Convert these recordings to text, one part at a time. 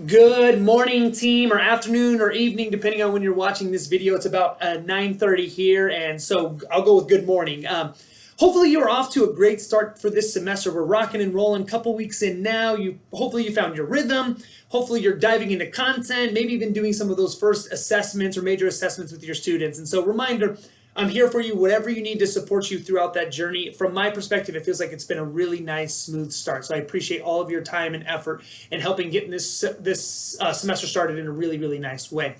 Good morning, team, or afternoon, or evening, depending on when you're watching this video. It's about 9:30 here, and so I'll go with good morning. Hopefully, you're off to a great start for this semester. We're rocking and rolling. Couple weeks in now. Hopefully you found your rhythm. Hopefully, you're diving into content. Maybe even doing some of those first assessments or major assessments with your students. And so, reminder. I'm here for you, whatever you need to support you throughout that journey. From my perspective, it feels like it's been a really nice, smooth start. So I appreciate all of your time and effort in helping getting this semester started in a really, really nice way.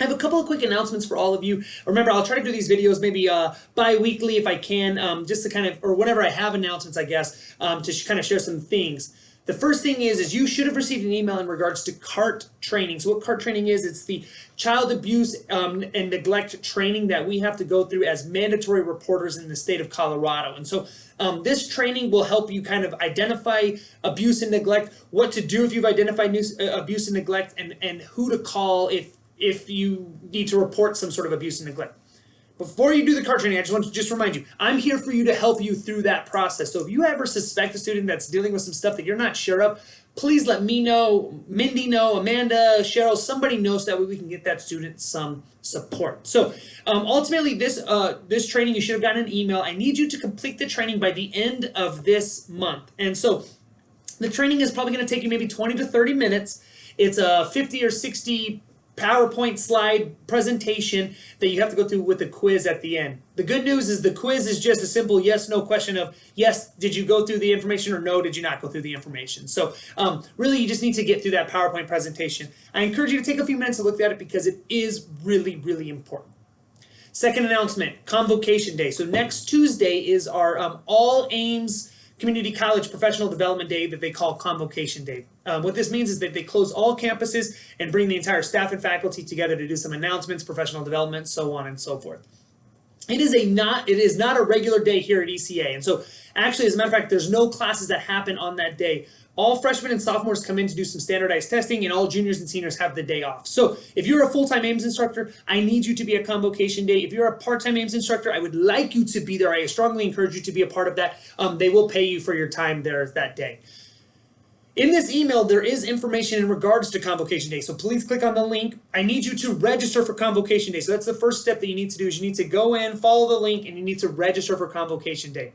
I have a couple of quick announcements for all of you. Remember, I'll try to do these videos maybe bi-weekly if I can, just to kind of, or whenever I have announcements, I guess, to kind of share some things. The first thing is you should have received an email in regards to CART training. So what CART training is, it's the child abuse and neglect training that we have to go through as mandatory reporters in the state of Colorado. And so this training will help you kind of identify abuse and neglect, what to do if you've identified abuse and neglect, and who to call if you need to report some sort of abuse and neglect. Before you do the CART training, I just want to remind you, I'm here for you to help you through that process. So if you ever suspect a student that's dealing with some stuff that you're not sure of, please let me know, Mindy know, Amanda, Cheryl, somebody knows, so that way we can get that student some support. So ultimately, this training, you should have gotten an email. I need you to complete the training by the end of this month. And so the training is probably going to take you maybe 20 to 30 minutes. It's a 50 or 60 PowerPoint slide presentation that you have to go through with a quiz at the end. The good news is the quiz is just a simple yes/no question of yes, did you go through the information, or no, did you not go through the information? So really, you just need to get through that PowerPoint presentation. I encourage you to take a few minutes to look at it because it is really, really important. Second announcement, Convocation Day. So next Tuesday is our All Ames Community College Professional Development Day that they call Convocation Day. What this means is that they close all campuses and bring the entire staff and faculty together to do some announcements, professional development, so on and so forth. It is not a regular day here at ECA. And so actually, as a matter of fact, there's no classes that happen on that day. All freshmen and sophomores come in to do some standardized testing, and all juniors and seniors have the day off. So if you're a full-time Ames instructor, I need you to be at Convocation Day. If you're a part-time Ames instructor, I would like you to be there. I strongly encourage you to be a part of that. They will pay you for your time there that day. In this email, there is information in regards to Convocation Day, so please click on the link. I need you to register for Convocation Day. So that's the first step that you need to do, is you need to go in, follow the link, and you need to register for Convocation Day.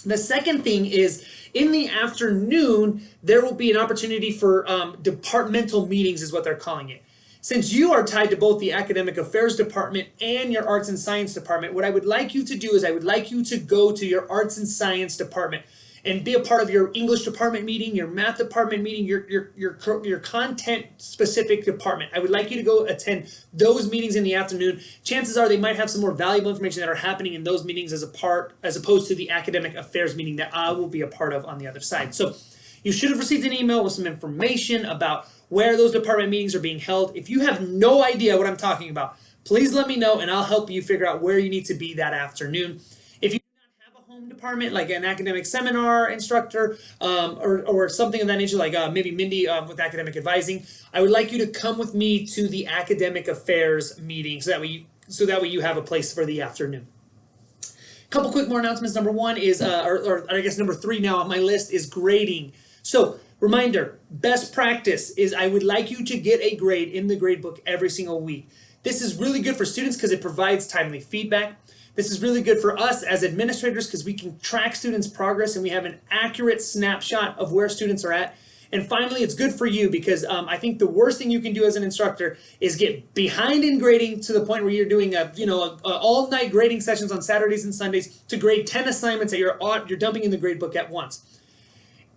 The second thing is, in the afternoon, there will be an opportunity for departmental meetings, is what they're calling it. Since you are tied to both the Academic Affairs Department and your Arts and Science Department, what I would like you to do is I would like you to go to your Arts and Science Department and be a part of your English department meeting, your math department meeting, your content-specific department. I would like you to go attend those meetings in the afternoon. Chances are they might have some more valuable information that are happening in those meetings as opposed to the academic affairs meeting that I will be a part of on the other side. So you should have received an email with some information about where those department meetings are being held. If you have no idea what I'm talking about, please let me know and I'll help you figure out where you need to be that afternoon. If you home department, like an academic seminar instructor, or something of that nature, like maybe Mindy with academic advising, I would like you to come with me to the academic affairs meeting so that way you have a place for the afternoon. Couple quick more announcements. Number one is, or I guess number 3 now on my list, is grading. So reminder, best practice is I would like you to get a grade in the grade book every single week. This is really good for students because it provides timely feedback. This is really good for us as administrators because we can track students' progress and we have an accurate snapshot of where students are at. And finally, it's good for you because I think the worst thing you can do as an instructor is get behind in grading to the point where you're doing all-night grading sessions on Saturdays and Sundays to grade 10 assignments that you're dumping in the grade book at once.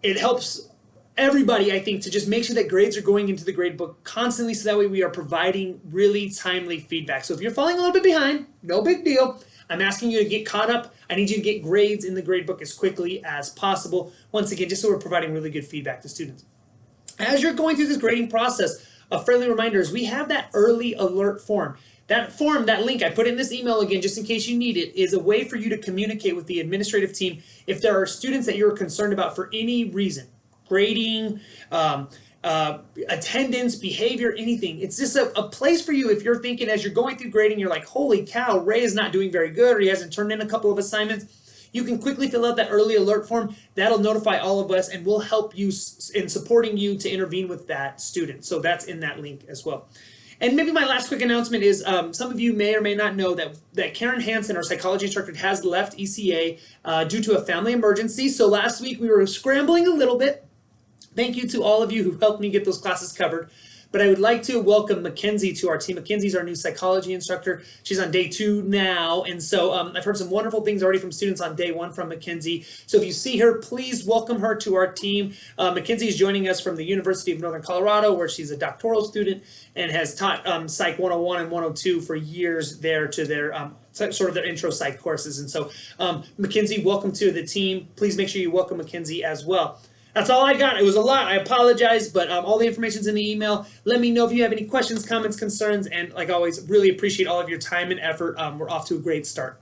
It helps everybody, I think, to just make sure that grades are going into the grade book constantly so that way we are providing really timely feedback. So if you're falling a little bit behind, no big deal. I'm asking you to get caught up. I need you to get grades in the grade book as quickly as possible. Once again, just so we're providing really good feedback to students. As you're going through this grading process, a friendly reminder is we have that early alert form. That form, that link, I put in this email again just in case you need it, is a way for you to communicate with the administrative team if there are students that you're concerned about for any reason. Grading, attendance, behavior, anything. It's just a place for you if you're thinking as you're going through grading, you're like, holy cow, Ray is not doing very good or he hasn't turned in a couple of assignments. you can quickly fill out that early alert form. That'll notify all of us, and we'll help you in supporting you to intervene with that student. So that's in that link as well. And maybe my last quick announcement is some of you may or may not know that Karen Hansen, our psychology instructor, has left ECA due to a family emergency. So last week we were scrambling a little bit. Thank you to all of you who helped me get those classes covered. But I would like to welcome Mackenzie to our team. Mackenzie's our new psychology instructor. She's on day 2 now. And so I've heard some wonderful things already from students on day 1 from Mackenzie. So if you see her, please welcome her to our team. Mackenzie is joining us from the University of Northern Colorado, where she's a doctoral student and has taught Psych 101 and 102 for years there to their sort of their intro psych courses. And so Mackenzie, welcome to the team. Please make sure you welcome Mackenzie as well. That's all I got. It was a lot. I apologize, but all the information's in the email. Let me know if you have any questions, comments, concerns, and like always, really appreciate all of your time and effort. We're off to a great start.